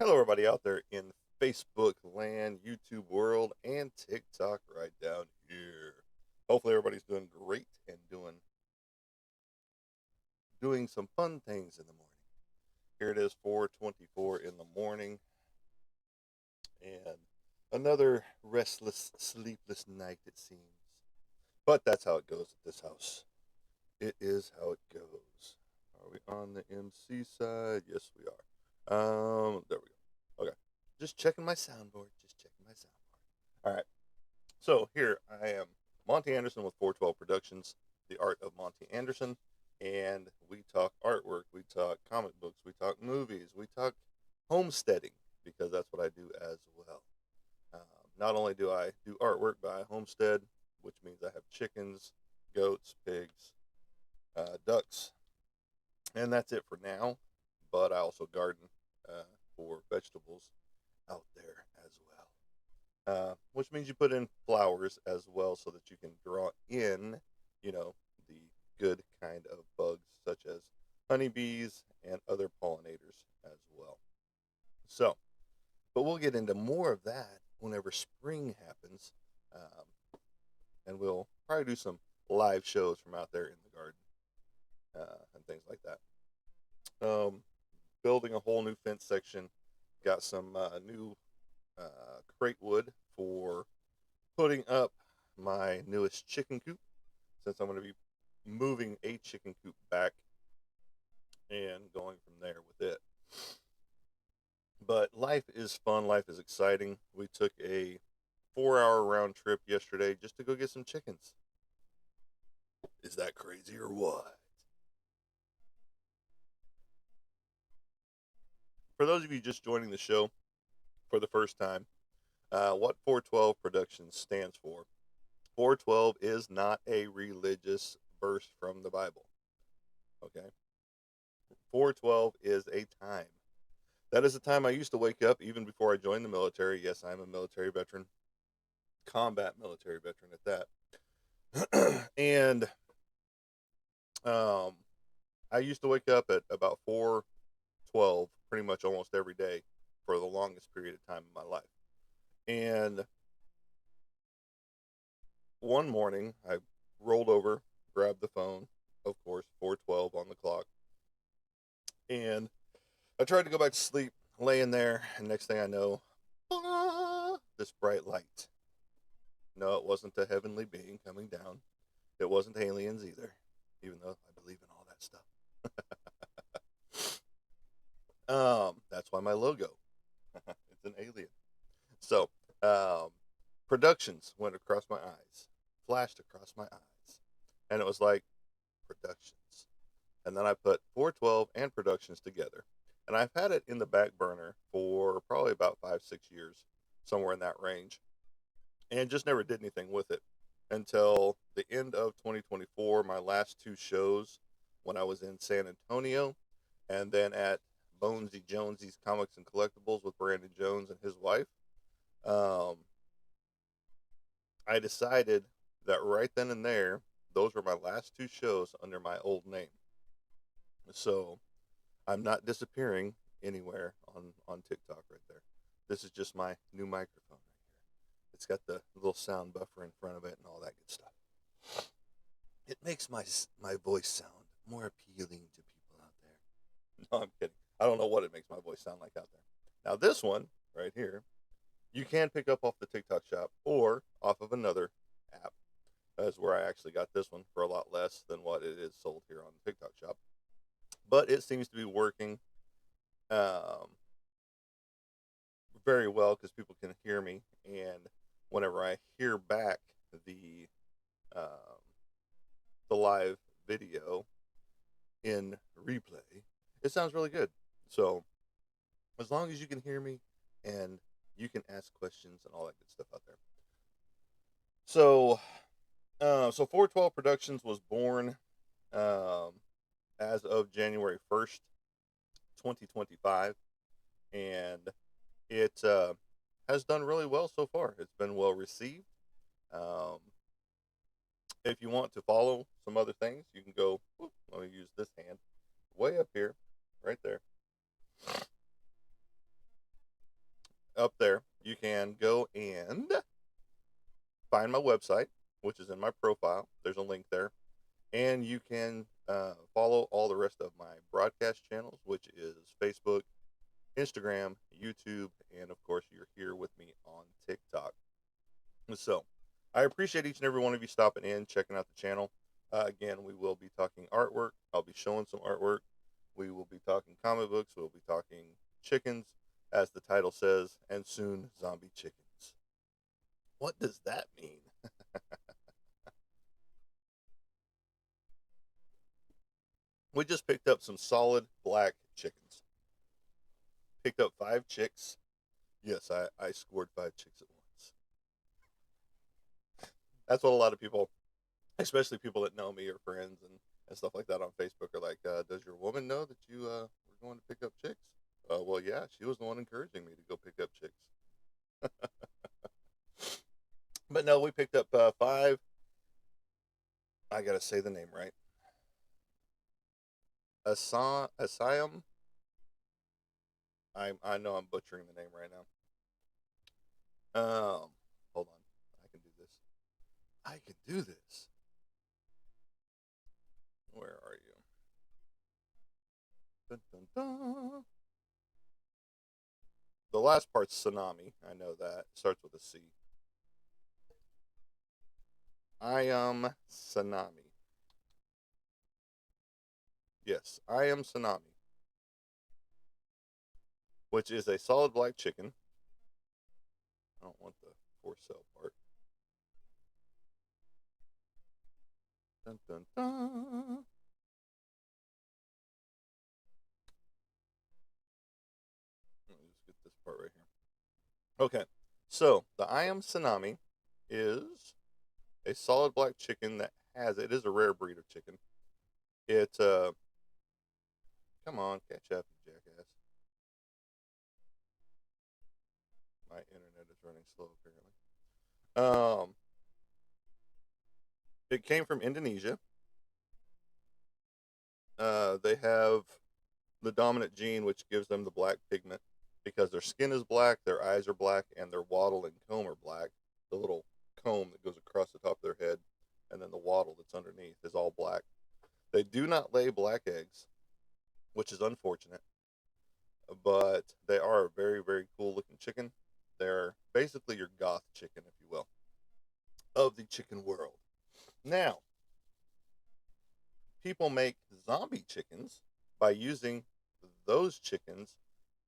Hello, everybody out there in Facebook land, YouTube world, and TikTok right down here. Hopefully, everybody's doing great and doing some fun things in the morning. Here it is, 4:24 in the morning, and another restless, sleepless night it seems. But that's how it goes at this house. It is how it goes. Are we on the MC side? Yes, we are. There we go. Okay, just checking my soundboard. Just checking my soundboard. All right. So here I am, Monty Anderson with 412 Productions, the art of Monty Anderson, and we talk artwork, we talk comic books, we talk movies, we talk homesteading because that's what I do as well. Um, Not only do I do artwork, but I homestead, which means I have chickens, goats, pigs, ducks, and that's it for now. But I also garden for vegetables out there as well. Which means you put in flowers as well so that you can draw in, the good kind of bugs such as honeybees and other pollinators as well. So, but we'll get into more of that whenever spring happens, and we'll probably do some live shows from out there in the garden and things like that. Building a whole new fence section, got some new crate wood for putting up my newest chicken coop since I'm going to be moving a chicken coop back and going from there with it. But life is fun, life is exciting. We took a 4 hour round trip yesterday just to go get some chickens. Is that crazy or what? For those of you just joining the show for the first time, what 412 Productions stands for. 412 is not a religious verse from the Bible. Okay? 412 is a time. That is the time I used to wake up even before I joined the military. Yes, I'm a military veteran, combat military veteran at that. And um, I used to wake up at about 4:12 pretty much almost every day for the longest period of time in my life. And one morning, I rolled over, grabbed the phone, of course, 4:12 on the clock, and I tried to go back to sleep, laying there, and next thing I know, this bright light. No, it wasn't a heavenly being coming down. It wasn't aliens either, even though I believe in all that stuff. That's why my logo. It's an alien. So, um, productions went across my eyes, flashed across my eyes, and it was like productions. And then I put 412 and productions together, and I've had it in the back burner for probably about 5, 6 years, somewhere in that range, and just never did anything with it until the end of 2024. My last two shows, when I was in San Antonio, and then at Bonesy Jonesy's Comics and Collectibles with Brandon Jones and his wife. Um, I decided that right then and there, those were my last two shows under my old name. So I'm not disappearing anywhere on TikTok right there. This is just my new microphone right here. It's got the little sound buffer in front of it and all that good stuff. It makes my voice sound more appealing to people out there. No, I'm kidding. I don't know what it makes my voice sound like out there. Now this one right here, you can pick up off the TikTok shop or off of another app. That's where I actually got this one for a lot less than what it is sold here on the TikTok shop. But it seems to be working um, very well because people can hear me, and whenever I hear back the um, the live video in replay, it sounds really good. So as long as you can hear me and you can ask questions and all that good stuff out there. So 412 Productions was born um, as of January 1st, 2025, and it has done really well so far. It's been well received. Um, if you want to follow some other things, you can go. Whoop, let me use this hand way up here, right there. find my website, which is in my profile. There's a link there. And you can follow all the rest of my broadcast channels, which is Facebook, Instagram, YouTube, and of course, you're here with me on TikTok. So I appreciate each and every one of you stopping in, checking out the channel. Again, we will be talking artwork. I'll be showing some artwork. We will be talking comic books. We'll be talking chickens, as the title says, and soon zombie chickens. What does that mean? We just picked up some solid black chickens. Picked up 5 chicks. Yes, I scored 5 chicks at once. That's what a lot of people, especially people that know me or friends and stuff like that on Facebook, are like, does your woman know that you were going to pick up chicks? Well, yeah, she was the one encouraging me to go pick up chicks. But no, we picked up 5. I got to say the name right. Asayam. I know I'm butchering the name right now. Hold on. I can do this. I can do this. Where are you? Dun, dun, dun. The last part's tsunami. I know that. It starts with a C. I am Tsunami. Yes, I am Tsunami, which is a solid black chicken. I don't want the for sale part. Dun, dun, dun. Let me just get this part right here. Okay, so the I am Tsunami is a solid black chicken that it is a rare breed of chicken. It's come on, catch up, you jackass. My internet is running slow apparently. It came from Indonesia. They have the dominant gene, which gives them the black pigment because their skin is black, their eyes are black, and their wattle and comb are black. The little comb that goes across the top of their head, and then the wattle that's underneath is all black. They do not lay black eggs, which is unfortunate, but they are a very, very cool looking chicken. They're basically your goth chicken, if you will, of the chicken world. Now, people make zombie chickens by using those chickens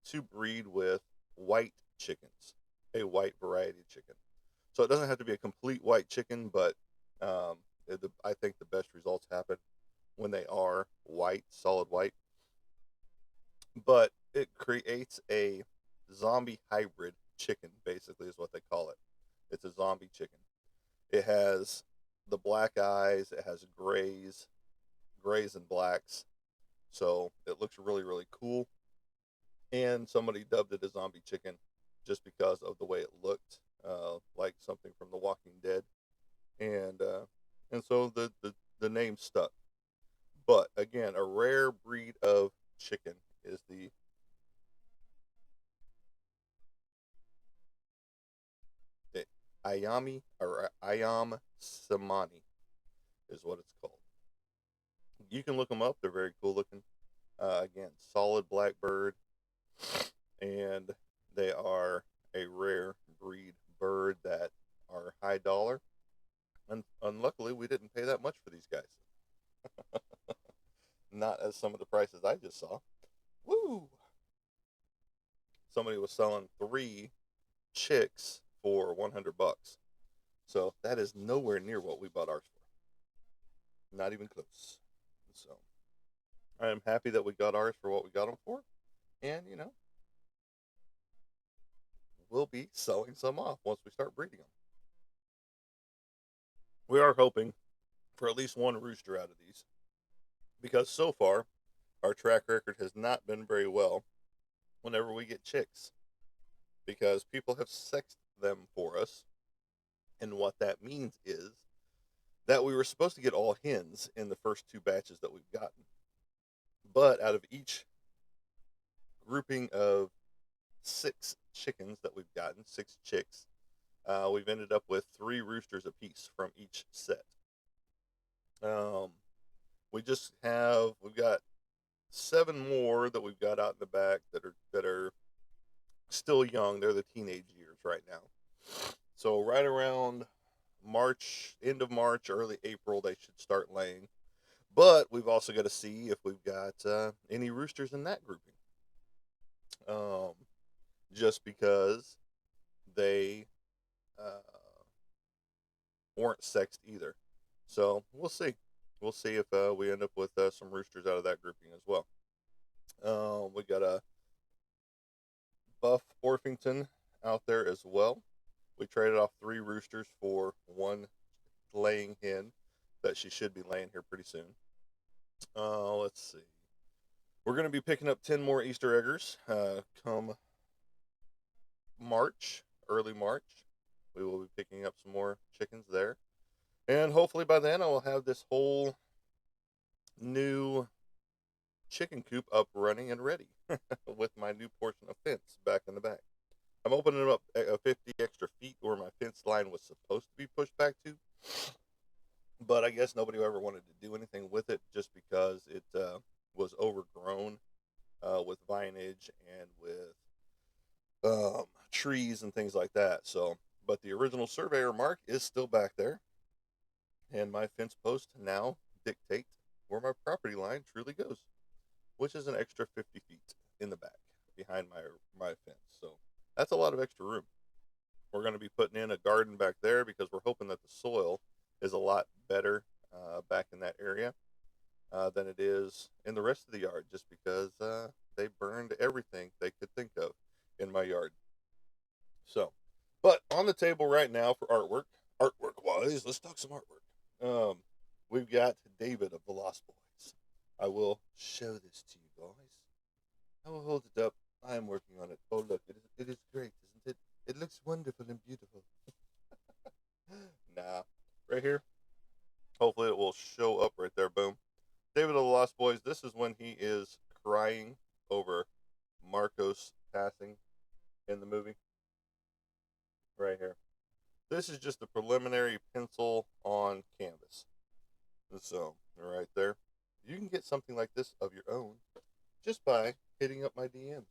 to breed with white chickens, a white variety of chicken. So it doesn't have to be a complete white chicken, but I think the best results happen when they are white, solid white. But it creates a zombie hybrid chicken, basically, is what they call it. It's a zombie chicken. It has the black eyes, it has grays and blacks. So it looks really, really cool. And somebody dubbed it a zombie chicken just because of the way it looked, like something from The Walking Dead, and so the name stuck. But again, a rare breed of chicken is the Ayami or Ayam Samani is what it's called. You can look them up; they're very cool looking. Again, solid black bird, and they are a rare breed bird that are high dollar. And unluckily, we didn't pay that much for these guys. Not as some of the prices I just saw. Woo! Somebody was selling 3 chicks for $100. So that is nowhere near what we bought ours for. Not even close. So I am happy that we got ours for what we got them for. And, we'll be selling some off once we start breeding them. We are hoping for at least one rooster out of these because so far our track record has not been very well whenever we get chicks because people have sexed them for us. And what that means is that we were supposed to get all hens in the first 2 batches that we've gotten. But out of each grouping of 6 chickens that we've gotten, 6 chicks, we've ended up with 3 roosters apiece from each set. Um, we've got 7 more that we've got out in the back that are still young. They're the teenage years right now. So right around March, end of March, early April, they should start laying. But we've also got to see if we've got any roosters in that grouping. Um, just because they uh, weren't sexed either. So we'll see. We'll see if we end up with some roosters out of that grouping as well. We got a buff Orpington out there as well. We traded off 3 roosters for 1 laying hen that she should be laying here pretty soon. Let's see. We're going to be picking up 10 more Easter eggers come March, early March. We will be picking up some more chickens there. And hopefully by then I will have this whole new chicken coop up running and ready with my new portion of fence back in the back. I'm opening up 50 extra feet where my fence line was supposed to be pushed back to, but I guess nobody ever wanted to do anything with it just because it was overgrown with vinage and with trees and things like that. So, but the original surveyor mark is still back there, and my fence posts now dictate where my property line truly goes, which is an extra 50 feet in the back behind my fence. So that's a lot of extra room. We're going to be putting in a garden back there because we're hoping that the soil is a lot better back in that area than it is in the rest of the yard, just because they burned everything they could think of in my yard. So, but on the table right now for artwork wise, let's talk some artwork. We've got David of the Lost Boys. I will show this to you guys. I will hold it up. I am working on it. Oh, look, it is great, isn't it? It looks wonderful and beautiful. Nah, right here. Hopefully, it will show up right there. Boom. David of the Lost Boys. This is when he is crying over Marcos passing in the movie. Right here. This is just a preliminary pencil on canvas. So, right there. You can get something like this of your own just by hitting up my DMs.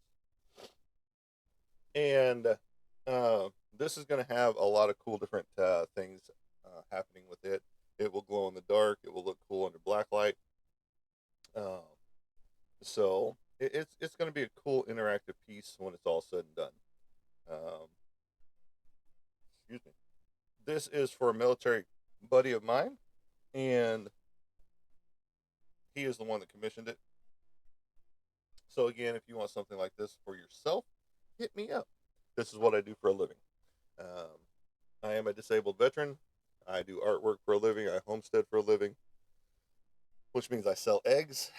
And this is going to have a lot of cool different things happening with it. It will glow in the dark. It will look cool under black light. Um, so it's going to be a cool interactive piece when it's all said and done. Um, excuse me. This is for a military buddy of mine, and he is the one that commissioned it. So again, if you want something like this for yourself, hit me up. This is what I do for a living. Um, I am a disabled veteran. I do artwork for a living. I homestead for a living, which means I sell eggs.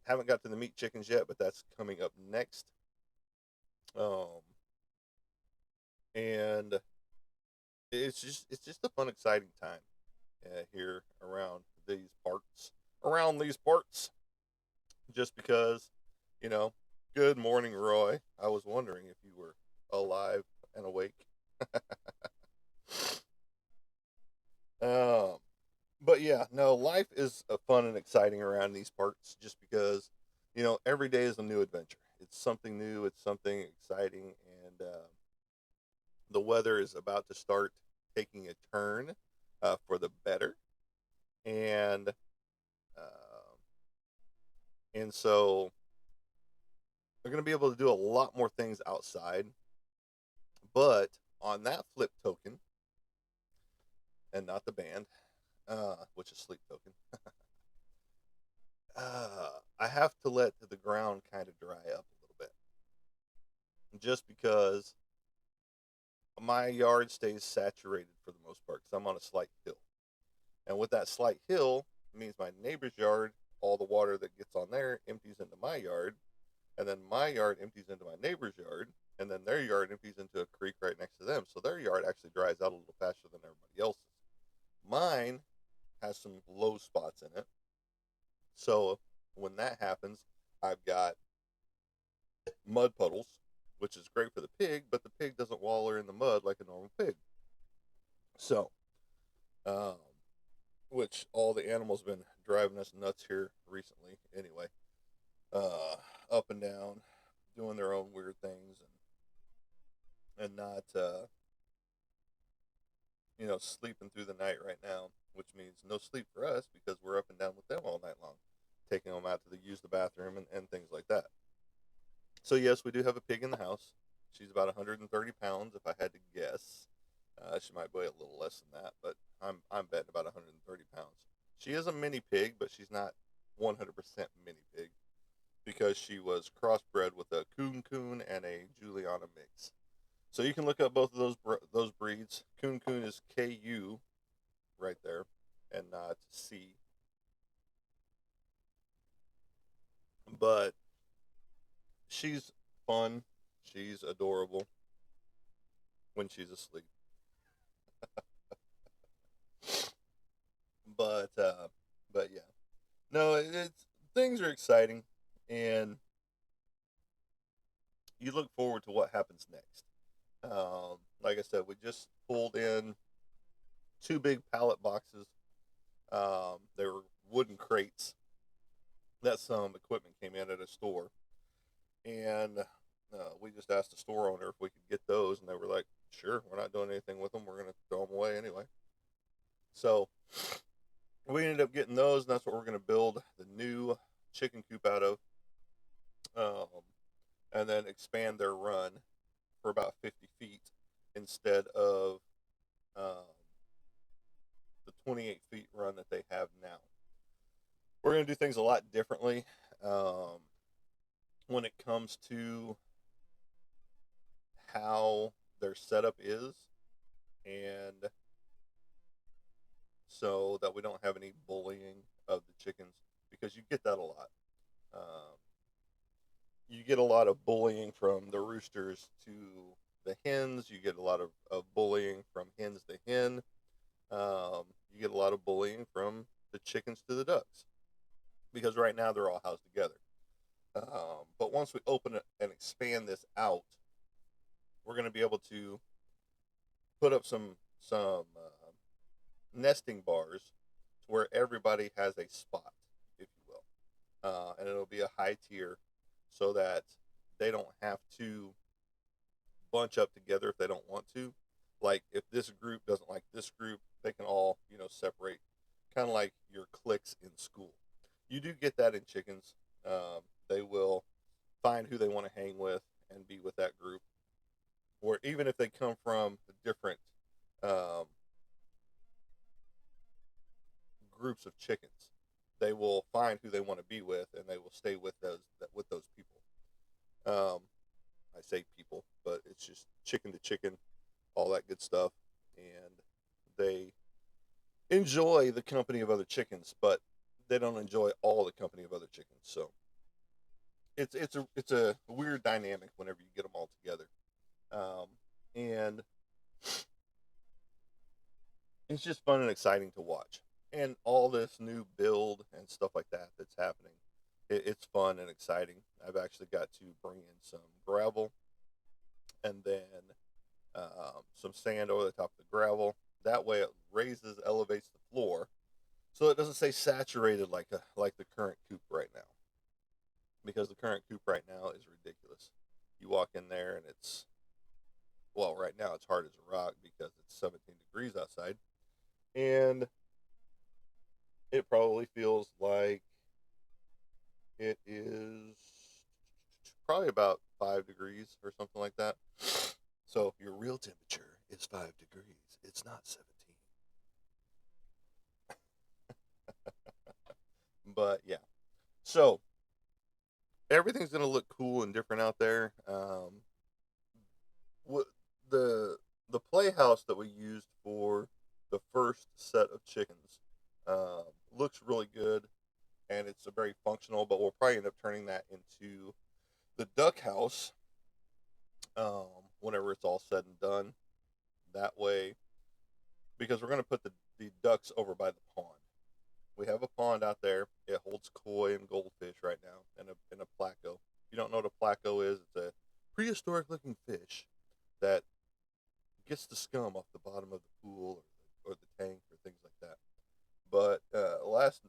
Haven't got to the meat chickens yet, but that's coming up next. Um, and it's just a fun, exciting time here around these parts. Just because, you know, good morning, Roy. I was wondering if you were alive and awake. Um, but yeah, no, life is fun and exciting around these parts just because, every day is a new adventure. It's something new, it's something exciting, and the weather is about to start taking a turn for the better. And, and so we're going to be able to do a lot more things outside. But on that flip token, and not the band, which is sleep token, I have to let the ground kind of dry up a little bit, just because my yard stays saturated for the most part. Because I'm on a slight hill, and with that slight hill, it means my neighbor's yard, all the water that gets on there empties into my yard, and then my yard empties into my neighbor's yard, and then their yard empties into a creek right next to them. So their yard actually dries out a little faster than everybody else's. Mine has some low spots in it. So when that happens, I've got mud puddles which is great for the pig, but the pig doesn't waller in the mud like a normal pig. So, um, which all the animals been driving us nuts here recently. Anyway, uh, up and down, doing their own weird things, and not sleeping through the night right now, which means no sleep for us because we're up and down with them all night long, taking them out to use the bathroom and things like that. So yes, we do have a pig in the house. She's about 130 pounds, if I had to guess. She might weigh a little less than that, but I'm betting about 130 pounds. She is a mini pig, but she's not 100% mini pig because she was crossbred with a coon coon and a Juliana mix. So you can look up both of those breeds. Coon coon is KU right there, and not C. But she's fun. She's adorable when she's asleep. But yeah, no, it's things are exciting, and you look forward to what happens next. Like I said, we just pulled in two big pallet boxes. They were wooden crates that some equipment came in at a store, and we just asked the store owner if we could get those, and they were like, "Sure, we're not doing anything with them. We're gonna throw them away anyway." So we ended up getting those, and that's what we're gonna build the new chicken coop out of, um, and then expand their run for about 50 feet instead of um, the 28 feet run that they have now. We're gonna do things a lot differently um, when it comes to how their setup is, and so that we don't have any bullying of the chickens because you get that a lot. Um, you get a lot of bullying from the roosters to the hens. You get a lot of bullying from hens to hen. You get a lot of bullying from the chickens to the ducks because right now they're all housed together. But once we open it and expand this out, we're going to be able to put up some nesting bars to where everybody has a spot, if you will, and it'll be a high tier so that they don't have to bunch up together if they don't want to. Like if this group doesn't like this group, they can all separate, kind of like your cliques in school. You do get that in chickens. They will find who they want to hang with and be with that group. Or even if they come from different um, groups of chickens, they will find who they want to be with, and they will stay with those people. Um, I say people, but it's just chicken to chicken, all that good stuff, and they enjoy the company of other chickens, but they don't enjoy all the company of other chickens. So it's a weird dynamic whenever you get them all together, um, and it's just fun and exciting to watch. And all this new build and stuff like that that's happening, it's fun and exciting. I've actually got to bring in some gravel and then some sand over the top of the gravel. That way, it elevates the floor, so it doesn't stay saturated like the current coop right now. Because the current coop right now is ridiculous. You walk in there and it's well, right now it's hard as a rock because it's 17 degrees outside, and it probably feels like it is probably about 5 degrees or something like that. So your real temperature is 5 degrees. It's not 17. But yeah, so everything's gonna look cool and different out there. What the the playhouse that we used for the first set of chickens looks really good, and it's a very functional. But we'll probably end up turning that into the duck house whenever it's all said and done. That way, because we're going to put the ducks over by the pond. We have a pond out there. It holds koi and goldfish right now, and a placo. If you don't know what a placo is, it's a prehistoric looking fish that gets the scum off the bottom of the pool or the tank or things like that. But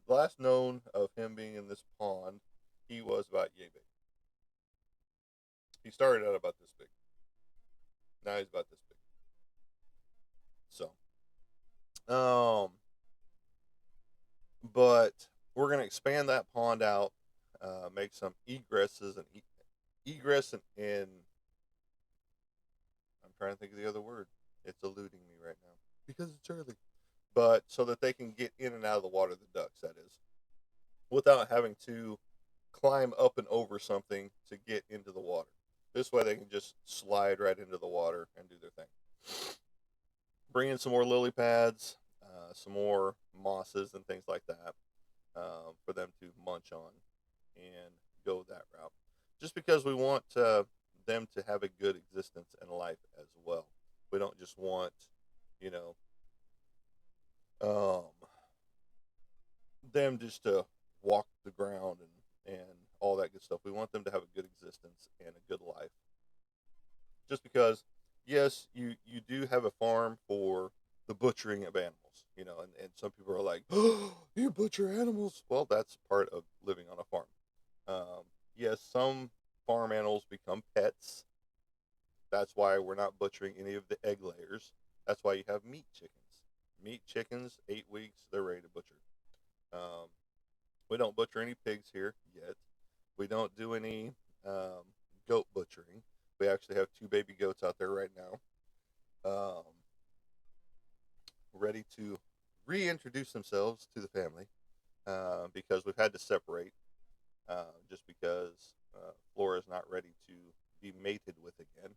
last known of him being in this pond, he was about yay big. He started out about this big. Now he's about this big. So, um, but we're gonna expand that pond out, make some egresses and egress and I'm trying to think of the other word. It's eluding me right now because it's early. But so that they can get in and out of the water, the ducks, that is, without having to climb up and over something to get into the water. This way they can just slide right into the water and do their thing. Bring in some more lily pads, some more mosses and things like that for them to munch on and go that route. Just because we want them to have a good existence and life as well. We don't just want, you know, um, them just to walk the ground and all that good stuff. We want them to have a good existence and a good life. Just because, yes, you do have a farm for the butchering of animals, and some people are like, oh, you butcher animals. Well, that's part of living on a farm. Um, yes, some farm animals become pets. That's why we're not butchering any of the egg layers. That's why you have meat chickens. Meat chickens, 8 weeks, they're ready to butcher. Um, we don't butcher any pigs here yet. We don't do any goat butchering. We actually have 2 baby goats out there right now, ready to reintroduce themselves to the family because we've had to separate just because Flora is not ready to be mated with again.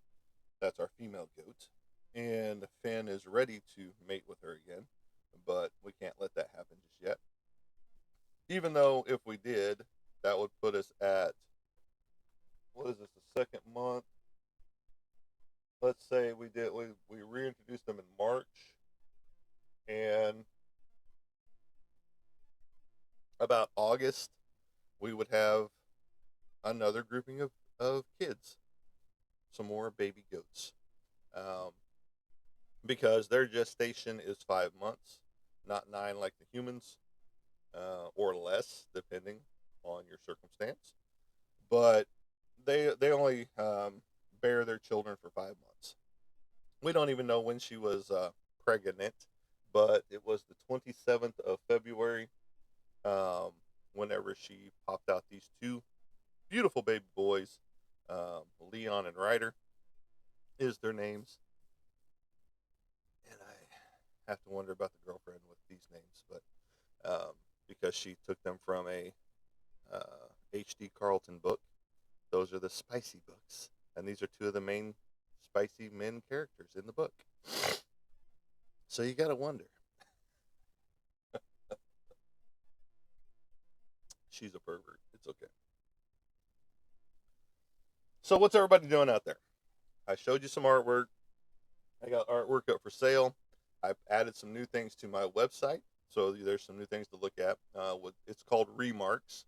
That's our female goat. And Finn is ready to mate with her again, but we can't let that happen just yet. Even though if we did, that would put us at, what is this, the second month? Let's say we reintroduced them in March, and about August we would have another grouping of kids, some more baby goats, um, because their gestation is 5 months, not 9 like the humans, or less depending on your circumstance. But they only bear their children for 5 months. We don't even know when she was pregnant, but it was the 27th of February, um, whenever she popped out these 2 beautiful baby boys. Leon and Ryder is their names. And I have to wonder about the girlfriend with these names, but because she took them from a H.D. Carlton book. Those are the spicy books. And these are 2 of the main spicy men characters in the book. So you got to wonder. She's a pervert. It's okay. So what's everybody doing out there? I showed you some artwork. I got artwork up for sale. I've added some new things to my website. So there's some new things to look at. It's called Remarks.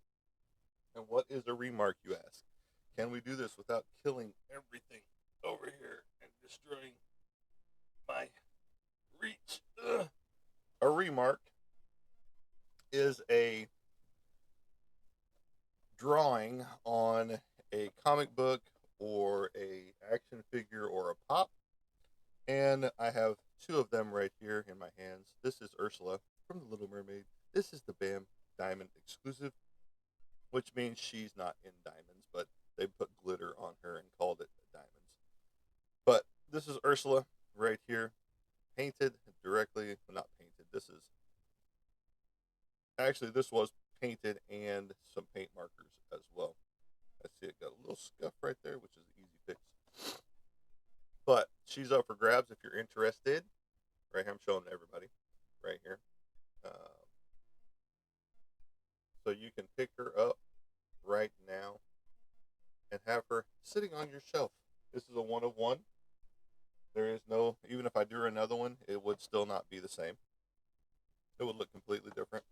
And what is a remark, you ask? Can we do this without killing everything over here and destroying my reach? Ugh. A remark is a drawing on a comic book or a action figure or a pop, and I have 2 of them right here in my hands. This is Ursula from The Little Mermaid. This is the BAM Diamond exclusive, which means she's not in diamonds, but they put glitter on her and called it diamonds. But this is Ursula right here, painted directly, well, not painted. This was painted and some paint markers as well. I see it got a little scuff right there, which is an easy fix. But she's up for grabs if you're interested. Right here, I'm showing everybody right here. So you can pick her up right now and have her sitting on your shelf. This is a 1 of 1. There is no, even if I drew another one, it would still not be the same. It would look completely different.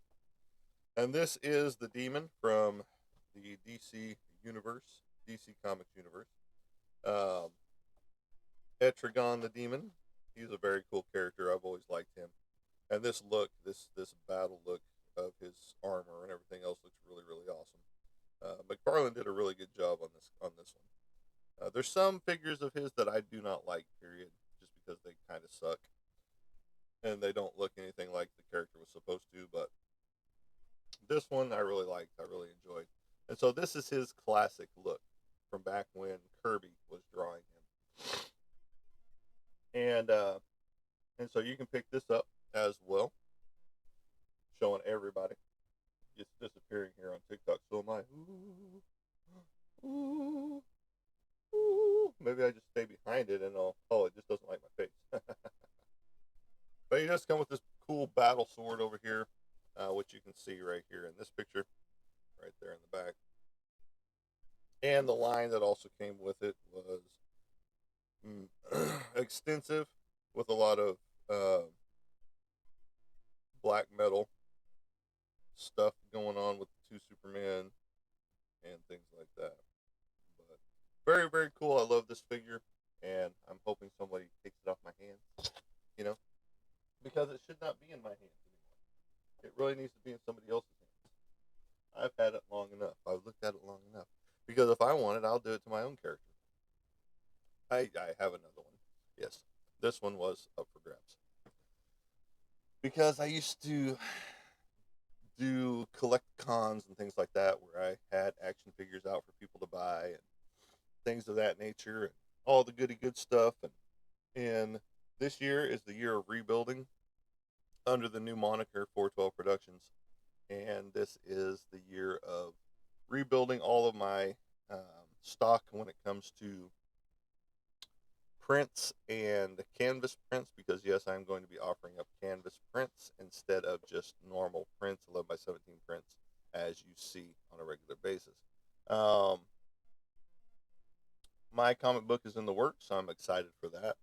And this is the demon from the DC universe, DC Comics universe. Um, Etrigon the Demon. He's a very cool character. I've always liked him. And this look, this battle look of his armor and everything else looks really really awesome. McFarlane did a really good job on this one. There's some figures of his that I do not like, period, just because they kind of suck and they don't look anything like the character was supposed to. But this one I really liked. I really enjoyed. And so this is his classic look from back when Kirby was drawing him. And so you can pick this up as well, showing everybody. It's disappearing here on TikTok. So am I. Ooh, ooh, ooh. Maybe I just stay behind it and I'll. Oh, it just doesn't like my face. But he does come with this cool battle sword over here, which you can see right here in this picture, right there in the back. And the line that also came with it was extensive, with a lot of uh, black metal stuff going on with the two Supermen and things like that. But very, very cool. I love this figure, and I'm hoping somebody takes it off my hands, you know, because it should not be in my hands anymore. It really needs to be in somebody else's hands. I've had it long enough. I've looked at it long enough. Because if I want it, I'll do it to my own character. I have another one. Yes, this one was up for grabs. Because I used to do collect cons and things like that where I had action figures out for people to buy and things of that nature and all the goody good stuff. And this year is the year of rebuilding under the new moniker 412 Productions. And this is the year of rebuilding all of my stock when it comes to prints and canvas prints, because yes, I'm going to be offering up canvas prints instead of just normal prints, 11 by 17 prints, as you see on a regular basis. Um, my comic book is in the works, so I'm excited for that.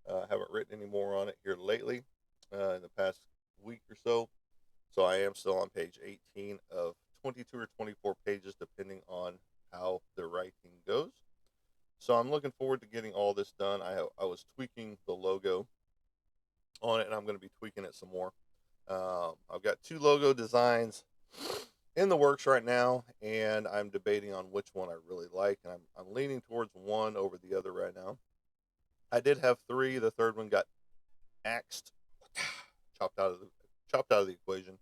I haven't written any more on it here lately in the past week or so. So I am still on page 18 of 22 or 24 pages, depending on how the writing goes. So I'm looking forward to getting all this done. I was tweaking the logo on it, and I'm going to be tweaking it some more. I've got two logo designs in the works right now, and I'm debating on which one I really like, and I'm leaning towards one over the other right now. I did have three. The third one got axed, chopped out of the equation,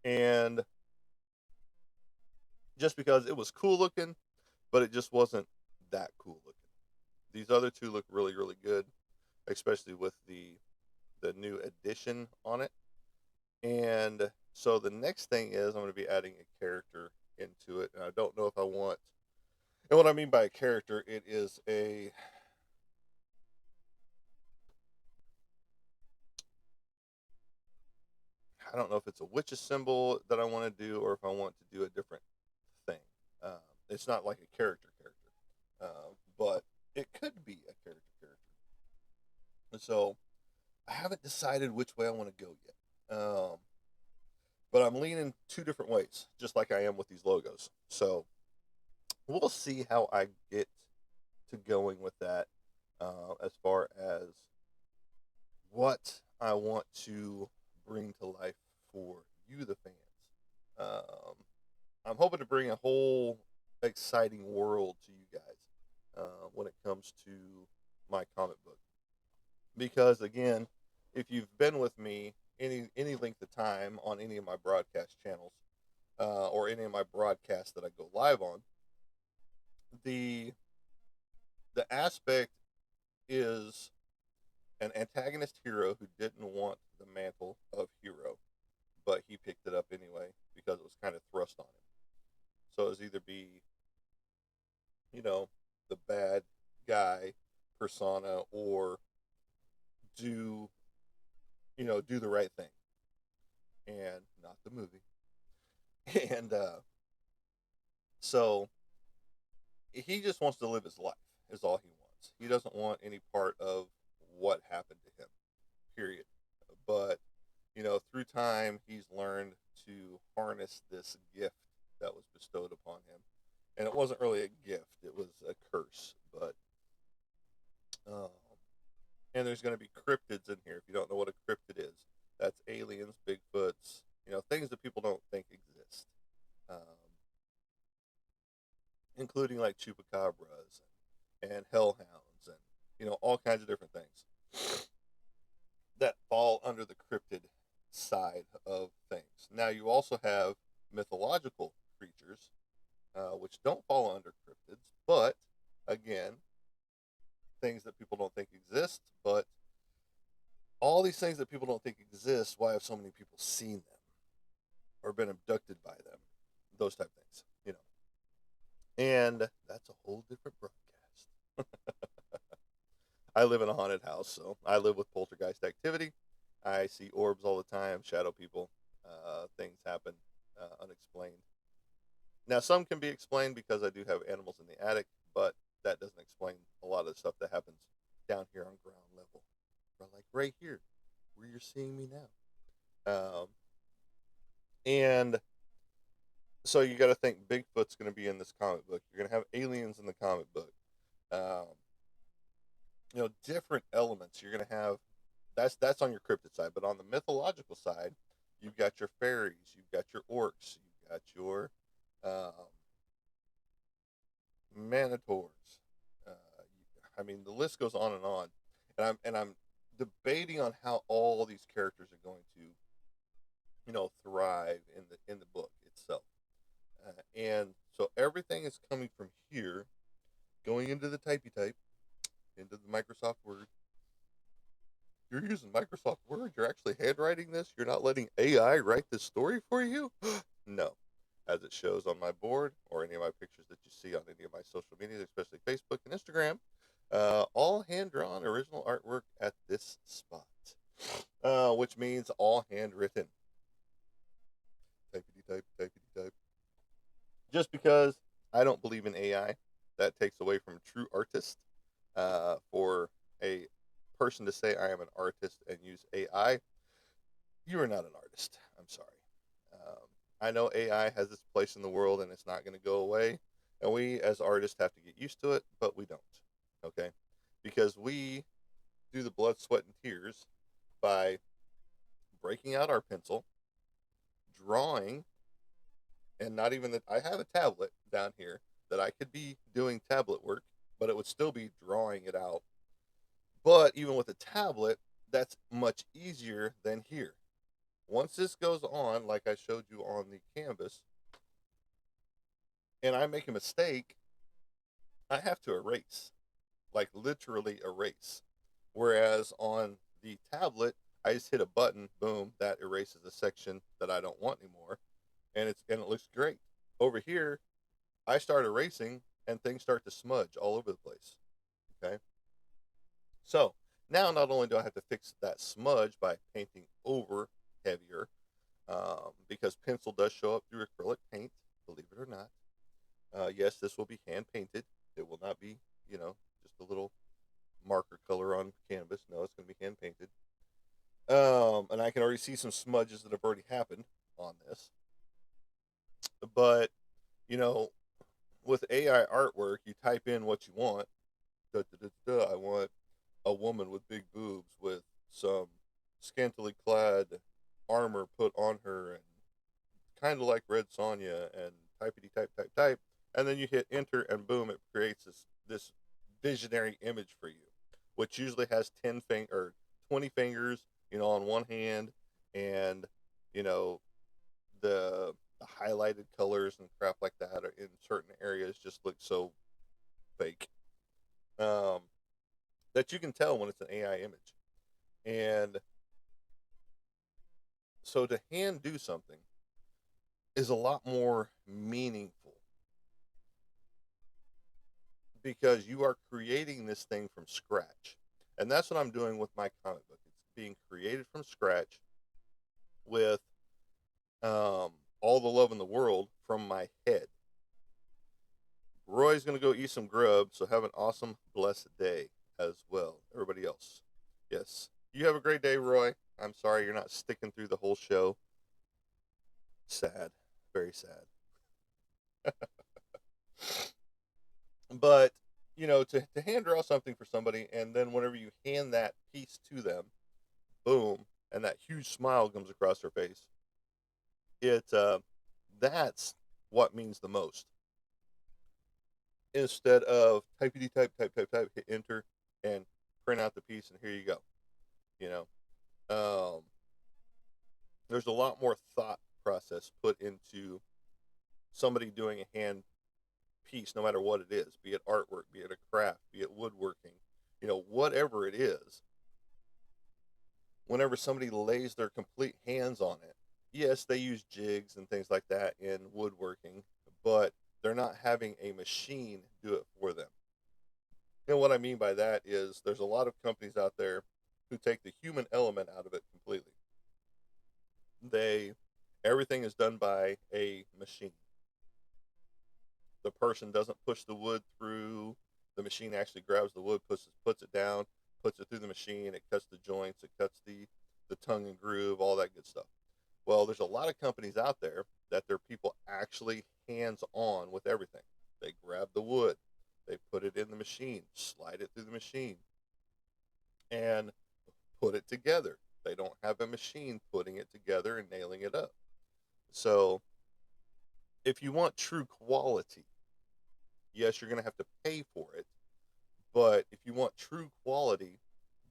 and just because it was cool looking, but it just wasn't that cool looking. These other two look really really good, especially with the new addition on it. And so the next thing is I'm going to be adding a character into it, and I don't know if I want. And what I mean by a character, it is a I don't know if it's a witch's symbol that I want to do, or if I want to do a different thing. It's not like a character, but it could be a character. And so I haven't decided which way I want to go yet. But I'm leaning two different ways, just like I am with these logos. So we'll see how I get to going with that, as far as what I want to bring to life for you, the fans. Um, I'm hoping to bring a whole exciting world to you guys when it comes to my comic book. Because again, if you've been with me any length of time on any of my broadcast channels, or any of my broadcasts that I go live on, the the aspect is an antagonist hero who didn't want the mantle of hero, but he picked it up anyway because it was kind of thrust on him. So it was either be, you know, the bad guy persona, or do do the right thing, and not the movie. And so he just wants to live his life, is all he wants. He doesn't want any part of what happened to him, period. But through time, he's learned to harness this gift that was bestowed upon him. And it wasn't really a gift, it was a curse. But Um, and there's going to be cryptids in here. If you don't know what a cryptid is, that's aliens, Bigfoots, things that people don't think exist, um, including like chupacabras and hellhounds and all kinds of different things that fall under the cryptid side of things. Now you also have mythological creatures, which don't fall under cryptids, but again, things that people don't think exist. But all these things that people don't think exist, why have so many people seen them or been abducted by them? Those type of things. And that's a whole different broadcast. I live in a haunted house, so I live with poltergeist activity. I see orbs all the time, shadow people. Things happen unexplained. Now, some can be explained because I do have animals in the attic, but that doesn't explain a lot of the stuff that happens down here on ground level, or like right here, where you're seeing me now. And so you got to think Bigfoot's going to be in this comic book. You're going to have aliens in the comic book. Um, different elements. You're going to have that's on your cryptid side, but on the mythological side, you've got your fairies, you've got your orcs, you've got your um, manitors. Uh, I mean, the list goes on, and I'm debating on how all these characters are going to thrive in the book itself. And so everything is coming from here, going into the typey type, into the Microsoft Word. You're using Microsoft Word. You're actually handwriting this. You're not letting AI write this story for you. No, as it shows on my board or any of my pictures that you see on any of my social media, especially Facebook and Instagram. All hand drawn original artwork at this spot, which means all handwritten. Typey type, typey type. Just because I don't believe in AI, that takes away from a true artist. For a person to say I am an artist and use AI, you are not an artist. I'm sorry. Um, I know AI has its place in the world and it's not going to go away. And we as artists have to get used to it, but we don't. Okay? Because we do the blood, sweat, and tears by breaking out our pencil, drawing, and not even that. I have a tablet down here that I could be doing tablet work, but it would still be drawing it out. But even with a tablet, that's much easier than here. Once this goes on, like I showed you on the canvas, and I make a mistake, I have to erase, like literally erase. Whereas on the tablet, I just hit a button, boom, that erases a section that I don't want anymore, and it looks great. Over here, I start erasing, and things start to smudge all over the place. Okay, so now not only do I have to fix that smudge by painting over heavier, because pencil does show up through acrylic paint, believe it or not. Yes, this will be hand painted. It will not be, just a little marker color on canvas. No, it's going to be hand painted. And I can already see some smudges that have already happened on this. But, you know, with AI artwork, you type in what you want. Da, da, da, da, I want a woman with big boobs with some scantily clad armor put on her and kind of like Red Sonja and typey type type type, and then you hit enter and boom, it creates this visionary image for you, which usually has 20 fingers, on one hand, and you know the highlighted colors and crap like that are in certain areas just look so fake, um, that you can tell when it's an AI image. And so to hand do something is a lot more meaningful because you are creating this thing from scratch. And that's what I'm doing with my comic book. It's being created from scratch with all the love in the world from my head. Roy's going to go eat some grub, so have an awesome, blessed day as well. Everybody else. Yes. You have a great day, Roy. I'm sorry you're not sticking through the whole show. Sad. Very sad. But, to hand draw something for somebody, and then whenever you hand that piece to them, boom, and that huge smile comes across their face. That's what means the most. Instead of typey type, hit enter and print out the piece, and here you go. You know, um, there's a lot more thought process put into somebody doing a hand piece, no matter what it is, be it artwork, be it a craft, be it woodworking, whatever it is. Whenever somebody lays their complete hands on it, yes, they use jigs and things like that in woodworking, but they're not having a machine do it for them. And what I mean by that is there's a lot of companies out there who take the human element out of it completely. They Everything is done by a machine. The person doesn't push the wood through. The machine actually grabs the wood, puts it down, puts it through the machine. It cuts the joints. It cuts the tongue and groove, all that good stuff. Well, there's a lot of companies out there that their people actually hands on with everything. They grab the wood, they put it in the machine, slide it through the machine, and put it together. They don't have a machine putting it together and nailing it up. So, if you want true quality, yes, you're going to have to pay for it. But if you want true quality,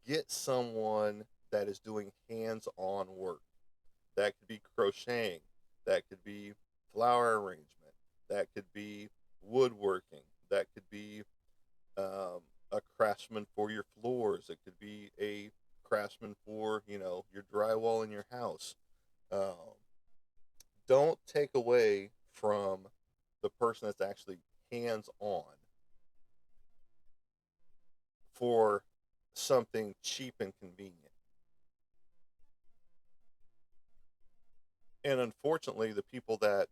get someone that is doing hands on work. That could be crocheting, that could be flower arrangement, that could be woodworking, that could be a craftsman for your floors, it could be a craftsman for your drywall in your house. Um, don't take away from the person that's actually hands on for something cheap and convenient. And unfortunately, the people that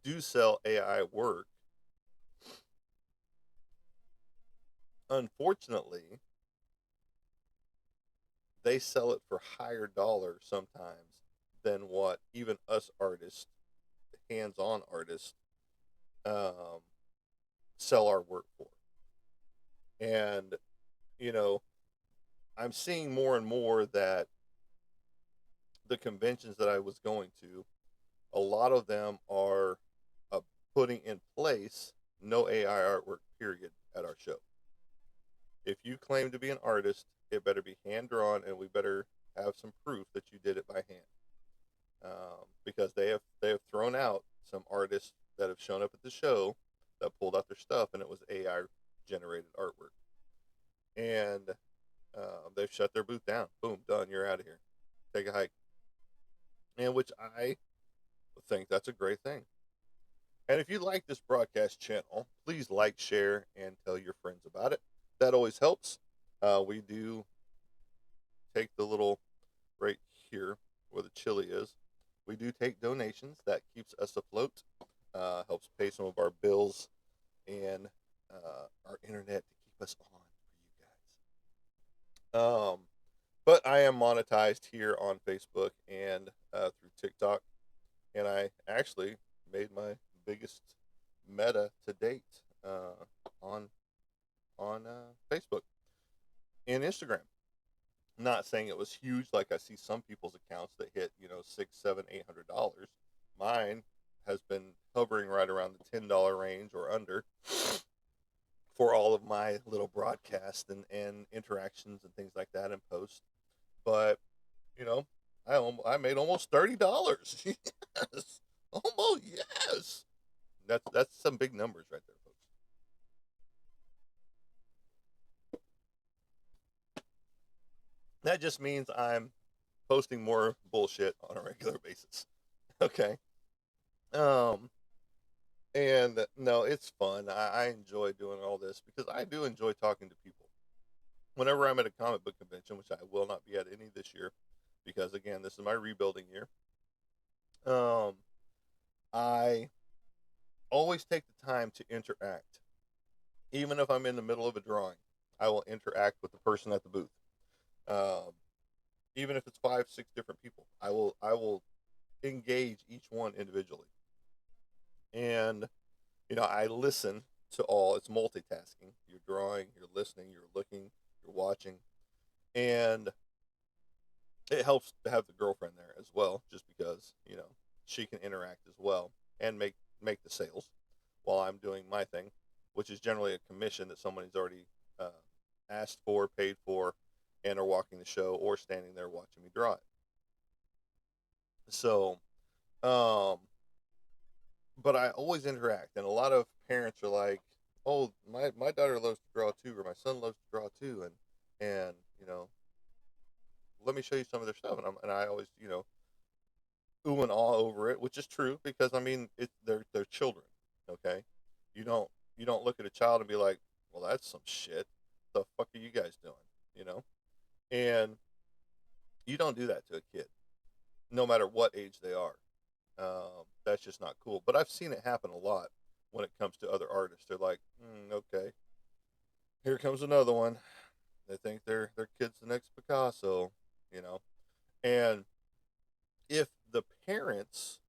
do sell AI work, unfortunately, they sell it for higher dollars sometimes than what even us artists, hands-on artists, um, sell our work for. And you know, I'm seeing more and more that the conventions that I was going to, a lot of them are uh, putting in place no AI artwork, period, at our show. If you claim to be an artist, it better be hand drawn, and we better have some proof that you did it by hand. Because they have thrown out some artists that have shown up at the show that pulled out their stuff, and it was AI generated artwork, and they've shut their booth down. Boom, done. You're out of here. Take a hike. And which I think that's a great thing. And if you like this broadcast channel, please like, share, and tell your friends about it. That always helps. We do take the little right here where the chili is. We do take donations. That keeps us afloat. Helps pay some of our bills and our internet to keep us on for you guys. But I am monetized here on Facebook and through TikTok, and I actually made my biggest meta to date on Facebook and Instagram. Not saying it was huge like I see some people's accounts that hit $6, $7, $800. Mine has been hovering right around the $10 range or under for all of my little broadcasts and interactions and things like that and posts. But you know, I made almost $30. Yes, almost, yes. That's some big numbers right there, folks. That just means I'm posting more bullshit on a regular basis. Okay. Um, and no, it's fun. I enjoy doing all this because I do enjoy talking to people. Whenever I'm at a comic book convention, which I will not be at any this year, because again, this is my rebuilding year. Um, I always take the time to interact, even if I'm in the middle of a drawing. I will interact with the person at the booth. Um, Even if it's five, six different people, I will engage each one individually. And I listen to all. It's multitasking. You're drawing, you're listening, you're looking, you're watching, and it helps to have the girlfriend there as well, just because she can interact as well and make the sales while I'm doing my thing, which is generally a commission that somebody's already uh, asked for, paid for, and are walking the show or standing there watching me draw it. So, um, but I always interact, and a lot of parents are like, "Oh, my daughter loves to draw too, or my son loves to draw too," and let me show you some of their stuff, and I always ooh and awe over it, which is true because I mean they're children, okay? You don't you don't look at a child and be like, well, that's some shit. The fuck are you guys doing? You know, and you don't do that to a kid, no matter what age they are. That's just not cool. But I've seen it happen a lot when it comes to other artists. They're like, okay, here comes another one. They think their kid's the next Picasso, you know. And if the parents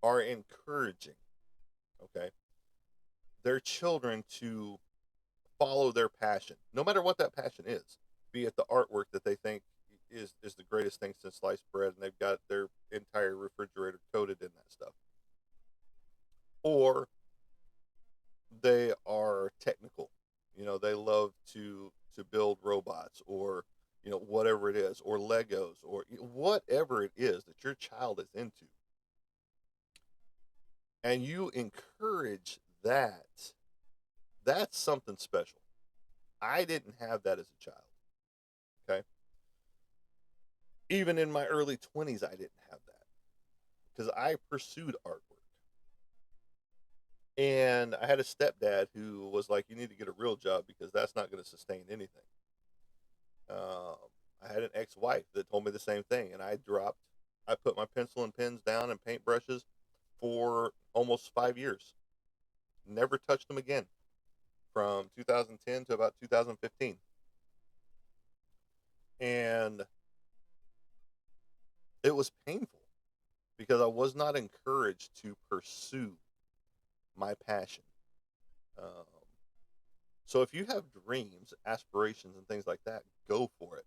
are encouraging, okay, their children to follow their passion, no matter what that passion is, be it the artwork that they think is the greatest thing since sliced bread, and they've got their entire refrigerator coated in that stuff, or they are technical. They love to build robots, or whatever it is, or Legos, or whatever it is that your child is into, and you encourage that. That's something special. I didn't have that as a child. Okay, even in my early 20s, I didn't have that because I pursued artwork. And I had a stepdad who was like, "You need to get a real job because that's not going to sustain anything." Um, I had an ex-wife that told me the same thing, and I put my pencil and pens down and paintbrushes for almost 5 years. Never touched them again from 2010 to about 2015. And it was painful because I was not encouraged to pursue my passion. Um, so if you have dreams, aspirations, and things like that, go for it.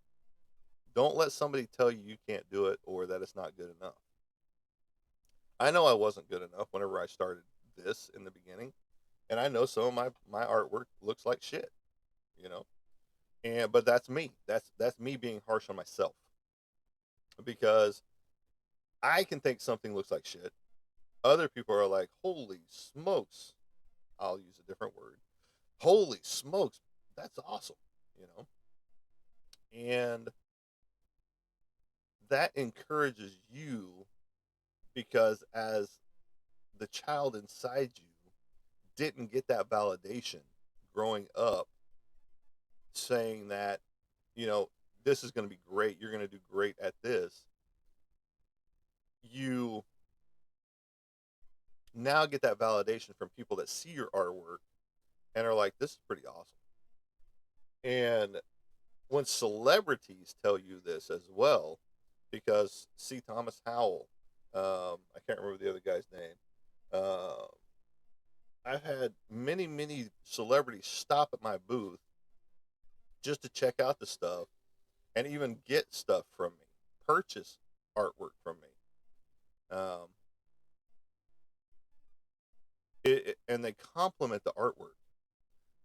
Don't let somebody tell you you can't do it or that it's not good enough. I know I wasn't good enough whenever I started this in the beginning, and I know some of my artwork looks like shit, you know. And but that's me. That's me being harsh on myself because I can think something looks like shit. Other people are like, "Holy smokes!" I'll use a different word. Holy smokes, that's awesome, you know. And that encourages you because as the child inside you didn't get that validation growing up saying that, you know, this is going to be great, you're going to do great at this, you now get that validation from people that see your artwork and are like, this is pretty awesome. And when celebrities tell you this as well, because C. Thomas Howell, I can't remember the other guy's name. Uh, I've had many celebrities stop at my booth just to check out the stuff and even get stuff from me, purchase artwork from me. Um, and they compliment the artwork.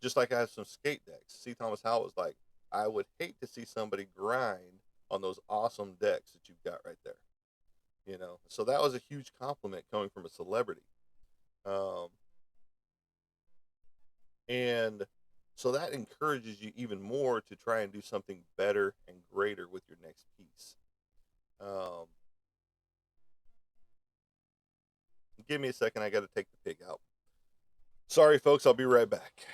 Just like I have some skate decks. C. Thomas Howell was like, I would hate to see somebody grind on those awesome decks that you've got right there. So that was a huge compliment coming from a celebrity. Um, and so that encourages you even more to try and do something better and greater with your next piece. Um, give me a second. I got to take the pig out. Sorry, folks. I'll be right back.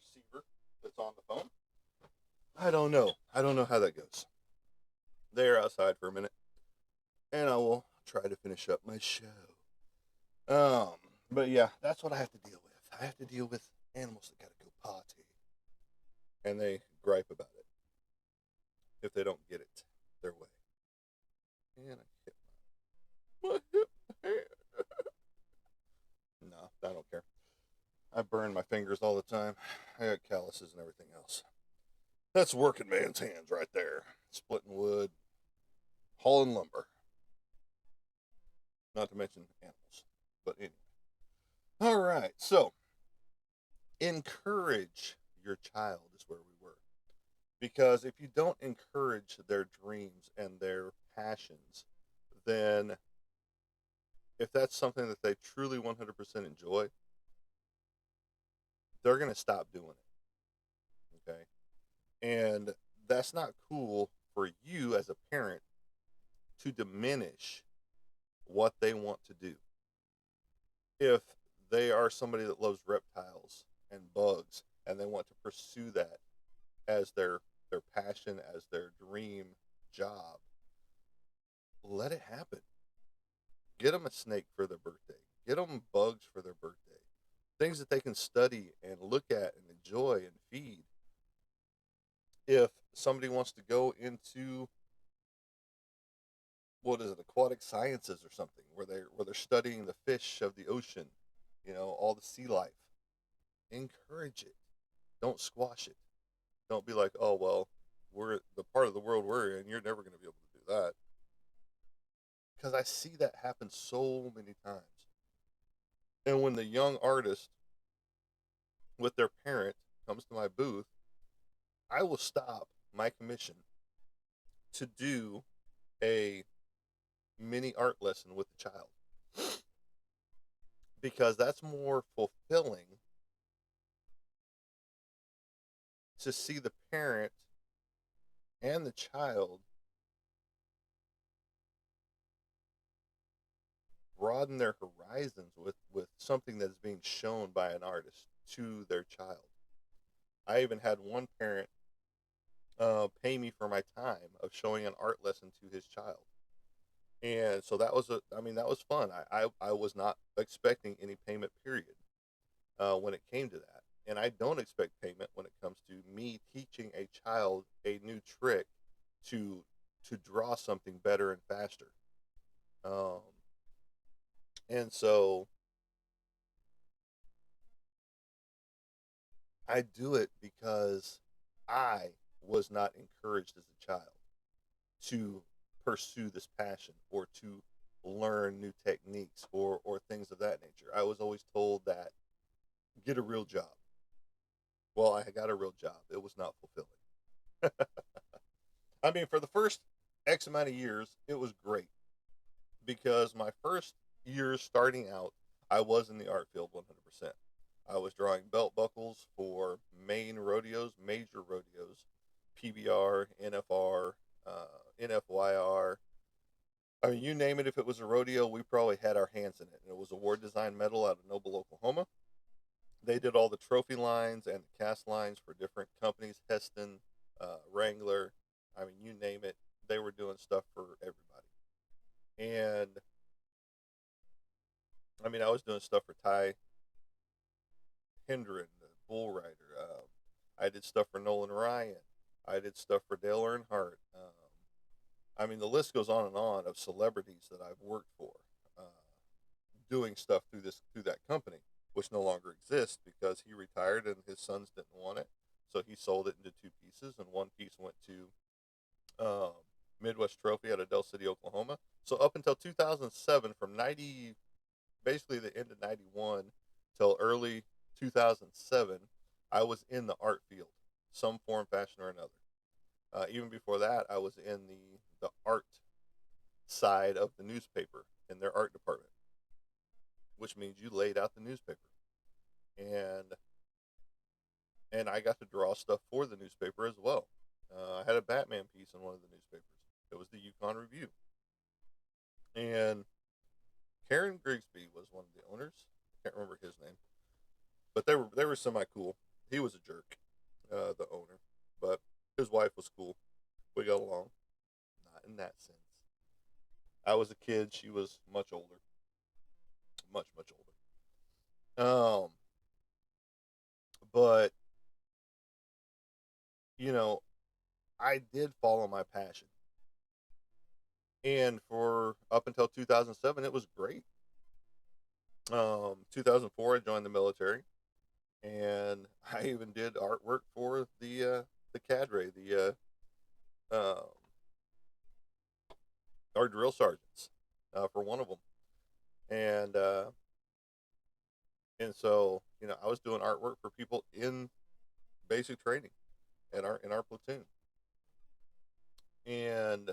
receiver that's on the phone. I don't know. I don't know how that goes. They're outside for a minute, and I will try to finish up my show. Um, but yeah, that's what I have to deal with. I have to deal with animals that gotta go potty, and they gripe about it if they don't get it their way. And I hit my hand. No, I don't care. I burn my fingers all the time. I got calluses and everything else. That's working man's hands right there. Splitting wood, hauling lumber. Not to mention animals. But anyway. All right. So, encourage your child is where we were. Because if you don't encourage their dreams and their passions, then if that's something that they truly 100% enjoy, they're going to stop doing it. Okay. And that's not cool for you as a parent to diminish what they want to do. If they are somebody that loves reptiles and bugs and they want to pursue that as their passion, as their dream job, let it happen. Get them a snake for their birthday. Get them bugs for their birthday. Things that they can study and look at and enjoy and feed. If somebody wants to go into what is it, aquatic sciences or something, where they're studying the fish of the ocean, all the sea life, encourage it. Don't squash it. Don't be like, oh well, we're the part of the world we're in. You're never going to be able to do that. Because I see that happen so many times. And when the young artist with their parent comes to my booth, I will stop my commission to do a mini art lesson with the child because that's more fulfilling to see the parent and the child broaden their horizons with something that's being shown by an artist to their child. I even had one parent pay me for my time of showing an art lesson to his child. And so that was fun. I was not expecting any payment period when it came to that. And I don't expect payment when it comes to me teaching a child a new trick to draw something better and faster. Um, and so I do it because I was not encouraged as a child to pursue this passion or to learn new techniques or things of that nature. I was always told that get a real job. Well, I got a real job. It was not fulfilling. I mean, for the first X amount of years, it was great because my first years starting out, I was in the art field 100%. I was drawing belt buckles for major rodeos, PBR, NFR, NFYR. I mean, you name it. If it was a rodeo, we probably had our hands in it. And it was a war design medal out of Noble, Oklahoma. They did all the trophy lines and the cast lines for different companies, Heston, Wrangler. I mean, you name it. They were doing stuff for everybody. And I mean, I was doing stuff for Ty Hendren, the bull rider. I did stuff for Nolan Ryan. I did stuff for Dale Earnhardt. I mean, the list goes on and on of celebrities that I've worked for, uh, doing stuff through that company, which no longer exists because he retired and his sons didn't want it, so he sold it into two pieces, and one piece went to um, Midwest Trophy out of Del City, Oklahoma. So up until 2007, from 90, basically the end of 91 till early 2007, I was in the art field, some form, fashion, or another. Even before that, I was in the art side of the newspaper in their art department, which means you laid out the newspaper, and I got to draw stuff for the newspaper as well. I had a Batman piece in one of the newspapers. It was the Yukon Review, and Karen Grigsby was one of the owners. I can't remember his name, but they were semi cool. He was a jerk, the owner, but his wife was cool. We got along. Not in that sense. I was a kid. She was much older, much much older. Um, but you know, I did follow my passion, and for up until 2007, it was great. 2004, I joined the military, and I even did artwork for the cadre, the our drill sergeants, for one of them, and so I was doing artwork for people in basic training in our platoon, and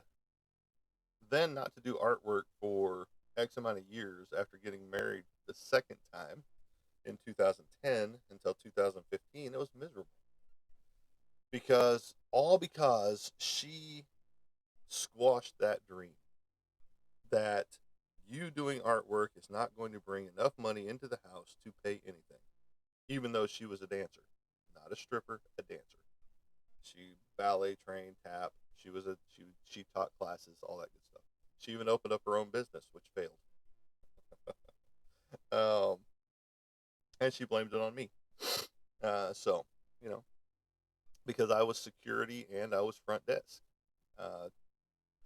then not to do artwork for X amount of years after getting married the second time in 2010 until 2015, it was miserable because she squashed that dream that you doing artwork is not going to bring enough money into the house to pay anything, even though she was a dancer, not a stripper, a dancer. She ballet trained, tap. She taught classes, all that good stuff. She even opened up her own business, which failed. Um, and she blamed it on me. So you know, because I was security and I was front desk, uh,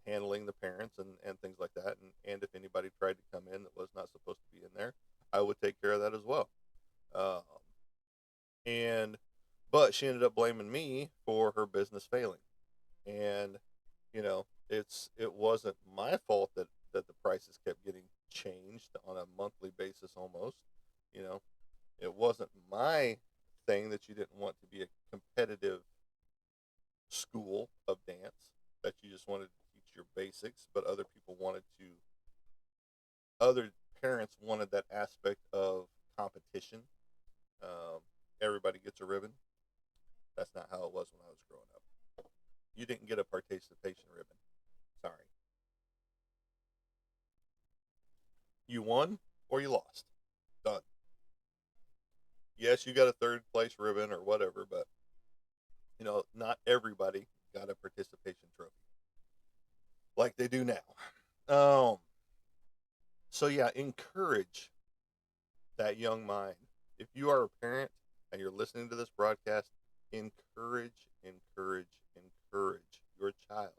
handling the parents and things like that. And if anybody tried to come in that was not supposed to be in there, I would take care of that as well. Um, and but she ended up blaming me for her business failing, and it wasn't my fault that the prices kept getting changed on a monthly basis almost. You know, it wasn't my thing that you didn't want to be a competitive school of dance, that you just wanted to teach your basics, but other parents wanted that aspect of competition. Um, Everybody gets a ribbon. That's not how it was when I was growing up. You didn't get a participation ribbon. Sorry. You won or you lost. Done. Yes, you got a third place ribbon or whatever, but not everybody got a participation trophy like they do now. Um, so yeah, encourage that young mind. If you are a parent and you're listening to this broadcast, encourage, encourage, encourage your child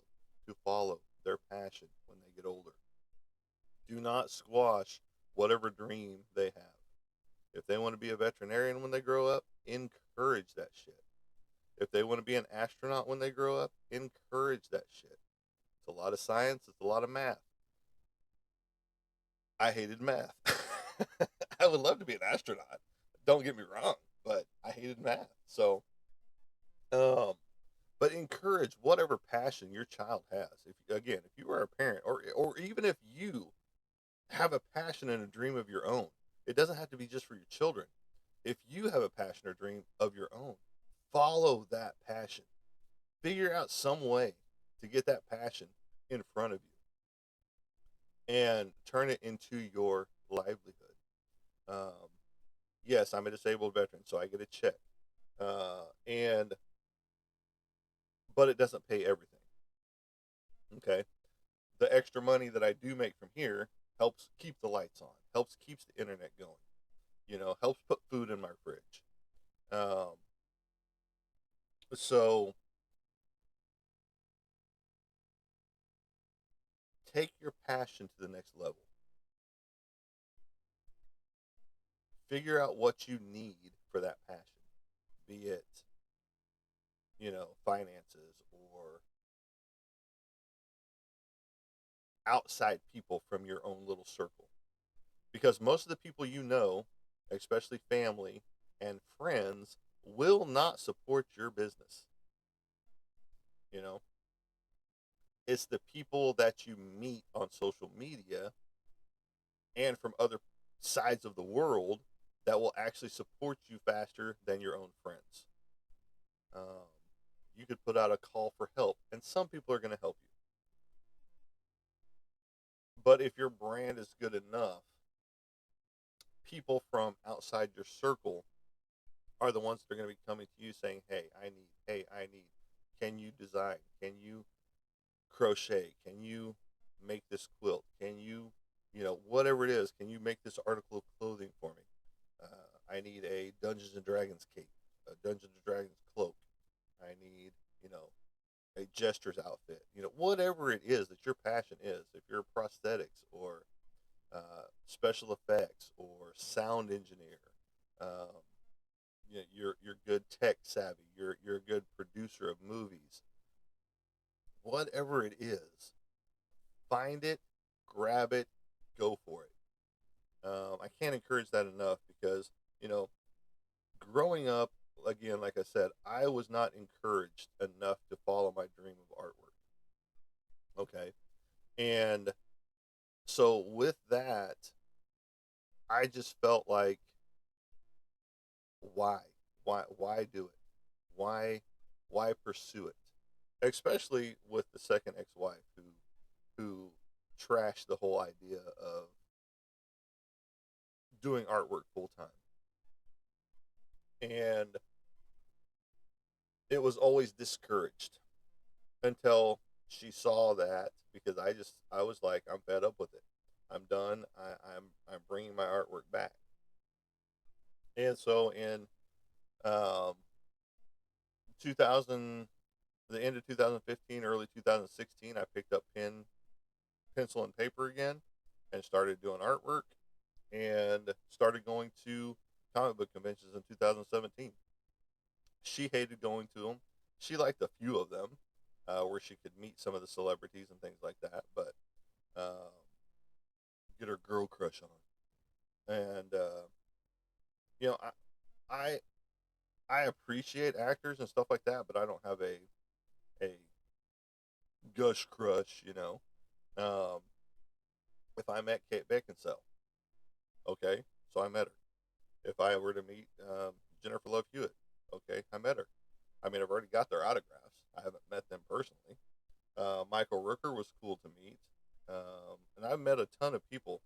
to follow their passion when they get older. Do not squash whatever dream they have. If they want to be a veterinarian when they grow up, encourage that shit. If they want to be an astronaut when they grow up, encourage that shit. It's a lot of science, it's a lot of math. I hated math. I would love to be an astronaut. Don't get me wrong, but I hated math. So, um, but encourage whatever passion your child has. If you are a parent, or even if you have a passion and a dream of your own, it doesn't have to be just for your children. If you have a passion or dream of your own, follow that passion. Figure out some way to get that passion in front of you and turn it into your livelihood. Um, yes, I'm a disabled veteran, so I get a check, and but it doesn't pay everything. Okay, the extra money that I do make from here helps keep the lights on, helps keeps the internet going. Helps put food in my fridge. Um, so take your passion to the next level. Figure out what you need for that passion, be it finances or outside people from your own little circle. Because most of the people especially family and friends, will not support your business. You know, it's the people that you meet on social media and from other sides of the world that will actually support you faster than your own friends. Um, you could put out a call for help, and some people are going to help you. But if your brand is good enough, people from outside your circle are the ones that are going to be coming to you saying, hey, I need, can you design? Can you crochet? Can you make this quilt? Can you, whatever it is, can you make this article of clothing for me? I need a Dungeons and Dragons cape, a Dungeons and Dragons cloak. I need, you know, a jester's outfit. Whatever it is that your passion is, if you're prosthetics or special effects or sound engineer, um, you're good tech savvy. You're a good producer of movies. Whatever it is, find it, grab it, go for it. I can't encourage that enough because you know, growing up, again, like I said, I was not encouraged enough to follow my dream of artwork. Okay, and so with that, I just felt like, why, why do it? Why, why pursue it? Especially with the second ex-wife who trashed the whole idea of doing artwork full time. And it was always discouraged until she saw that, because I was like, I'm fed up with it. I'm done. I'm bringing my artwork back. And so in um, 2000, the end of 2015, early 2016, I picked up pencil, and paper again, and started doing artwork, and started going to comic book conventions in 2017. She hated going to them. She liked a few of them, where she could meet some of the celebrities and things like that, but um, get her girl crush on. And you know, I I appreciate actors and stuff like that, but I don't have a gush crush. If I met Kate Beckinsale, okay, so I met her. If I were to meet Jennifer Love Hewitt, okay, I met her. I mean, I've already got their autographs. I haven't met them personally. Michael Rooker was cool to meet, and I've met a ton of people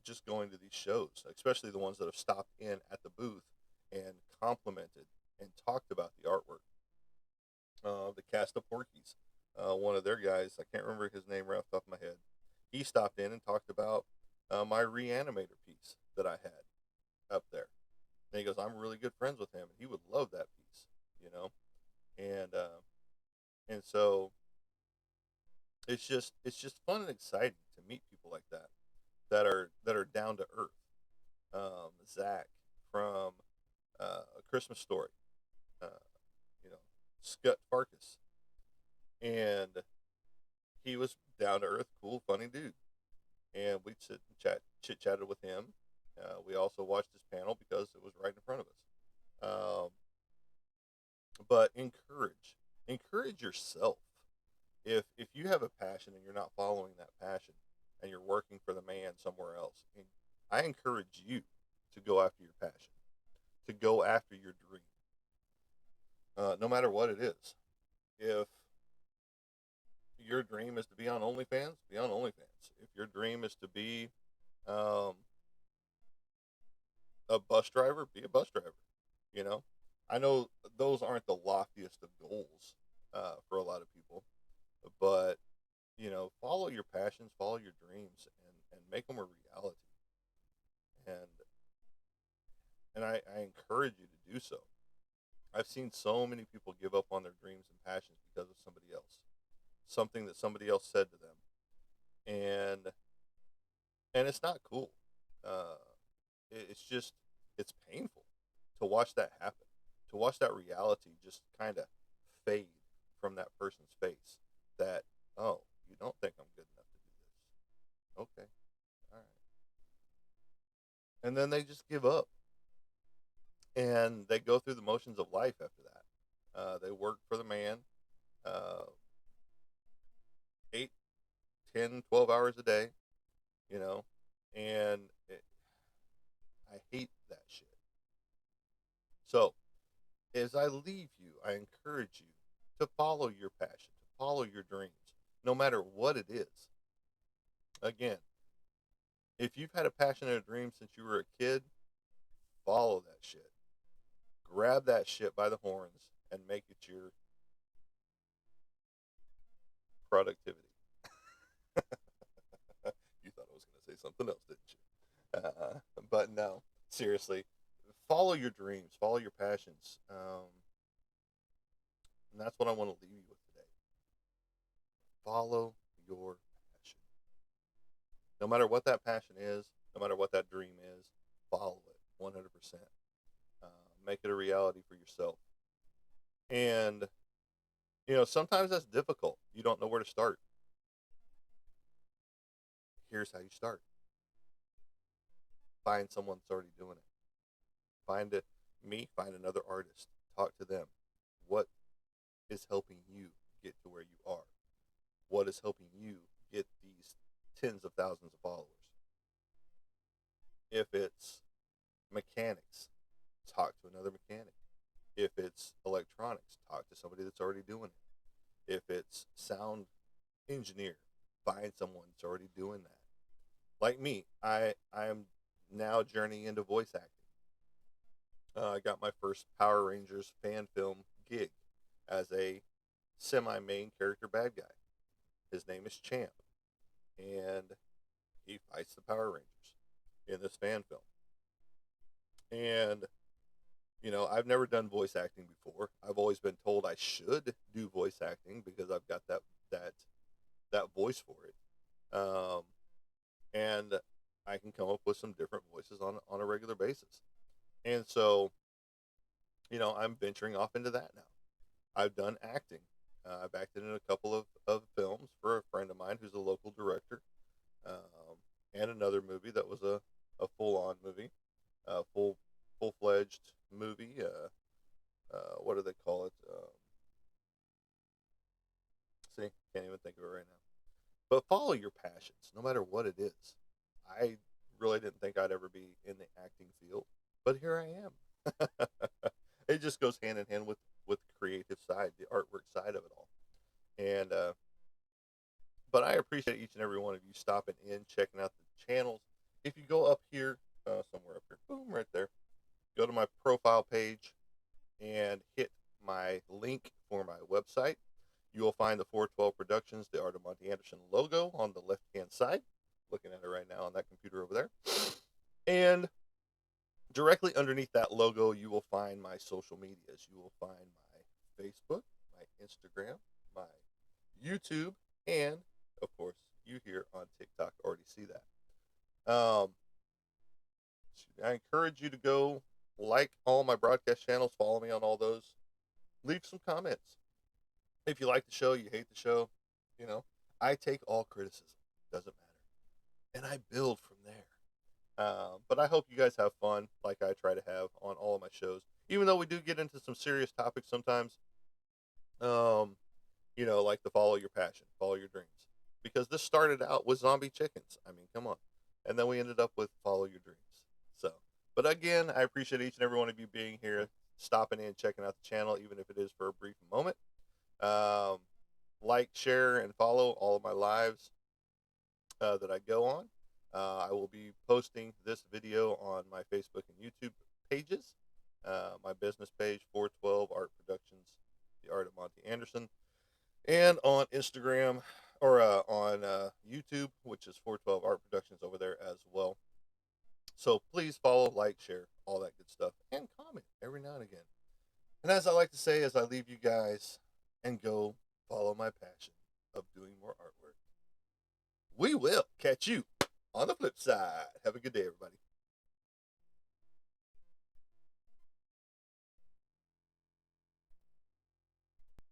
just going to these shows, especially the ones that have stopped in at the booth and complimented and talked about the artwork. The cast of Porky's, one of their guys, I can't remember his name right off the top of my head. He stopped in and talked about my Reanimator piece that I had up there. And he goes, I'm really good friends with him, and he would love that piece, you know. And so it's just fun and exciting to meet people like that, that are down to earth. Zach from A Christmas Story, uh, you know, Scott Farkas, and he was down to earth, cool, funny dude. And we sit and chit chatted with him. We also watched his panel because it was right in front of us. But encourage yourself. If you have a passion and you're not following that passion, and you're working for the man somewhere else, I encourage you to go after your passion, to go after your dream, no matter what it is. If your dream is to be on OnlyFans, be on OnlyFans. If your dream is to be um, a bus driver, be a bus driver. You know, I know those aren't the loftiest of goals for a lot of people, but follow your passions, follow your dreams, and make them a reality. And I encourage you to do so. I've seen so many people give up on their dreams and passions because of somebody else, something that somebody else said to them, and it's not cool. Uh, it's just, it's painful to watch that happen, to watch that reality just kind of fade from that person's face. That, oh, you don't think I'm good enough to do this? Okay, all right, and then they just give up, and they go through the motions of life after that. They work for the man, uh, 8, 10, 12 hours a day, you know, and I hate that shit. So as I leave you, I encourage you to follow your passion, to follow your dreams, no matter what it is. Again, if you've had a passion and a dream since you were a kid, follow that shit. grab that shit by the horns and make it your productivity. You thought I was going to say something else, didn't you? But no, seriously, follow your dreams, follow your passions. And that's what I want to leave you with today. Follow your passion. No matter what that passion is, no matter what that dream is, follow it 100%. Make it a reality for yourself. And, sometimes that's difficult. You don't know where to start. Here's how you start: find someone that's already doing it. Find another artist, talk to them. What is helping you get to where you are? What is helping you get these tens of thousands of followers? If it's mechanics, talk to another mechanic. If it's electronics, talk to somebody that's already doing it. If it's sound engineer, find someone that's already doing that. Like me, I am now journeying into voice acting. I got my first Power Rangers fan film gig as a semi-main character bad guy. His name is Champ, and he fights the Power Rangers in this fan film. And I've never done voice acting before. I've always been told I should do voice acting because I've got that voice for it, and I can come up with some different voices on a regular basis. And so, I'm venturing off into that now. I've done acting. I've acted in a couple of films for a friend of mine who's a local director, and another movie that was a full-on movie, full-fledged movie. What do they call it? See, can't even think of it right now. But follow your passions, no matter what it is. I really didn't think I'd ever be in the acting field, but here I am. It just goes hand in hand with the creative side, the artwork side of it all. And but I appreciate each and every one of you stopping in, checking out the channels. If you go up here, somewhere up here, boom, right there, go to my profile page and hit my link for my website. You will find the 412 Productions, the Art of Monty Anderson logo on the left-hand side. Looking at it right now on that computer over there. And directly underneath that logo, you will find my social medias. You will find my Facebook, my Instagram, my YouTube, and, of course, you here on TikTok already see that. I encourage you to go like all my broadcast channels, follow me on all those. Leave some comments. If you like the show, you hate the show, I take all criticism. Doesn't matter. And I build from there. But I hope you guys have fun like I try to have on all of my shows. Even though we do get into some serious topics sometimes, like the follow your passion, follow your dreams. Because this started out with zombie chickens. I mean, come on. And then we ended up with follow your dreams. So, but again, I appreciate each and every one of you being here, stopping in, checking out the channel, even if it is for a brief moment. Like, share, and follow all of my lives that I go on. I will be posting this video on my Facebook and YouTube pages. My business page, 412 Art Productions, the Art of Monty Anderson, and on Instagram or on YouTube, which is 412 Art Productions over there as well. So please follow, like, share, all that good stuff, and comment every now and again. And as I like to say, as I leave you guys and go follow my passion of doing more artwork, we will catch you on the flip side. Have a good day, everybody.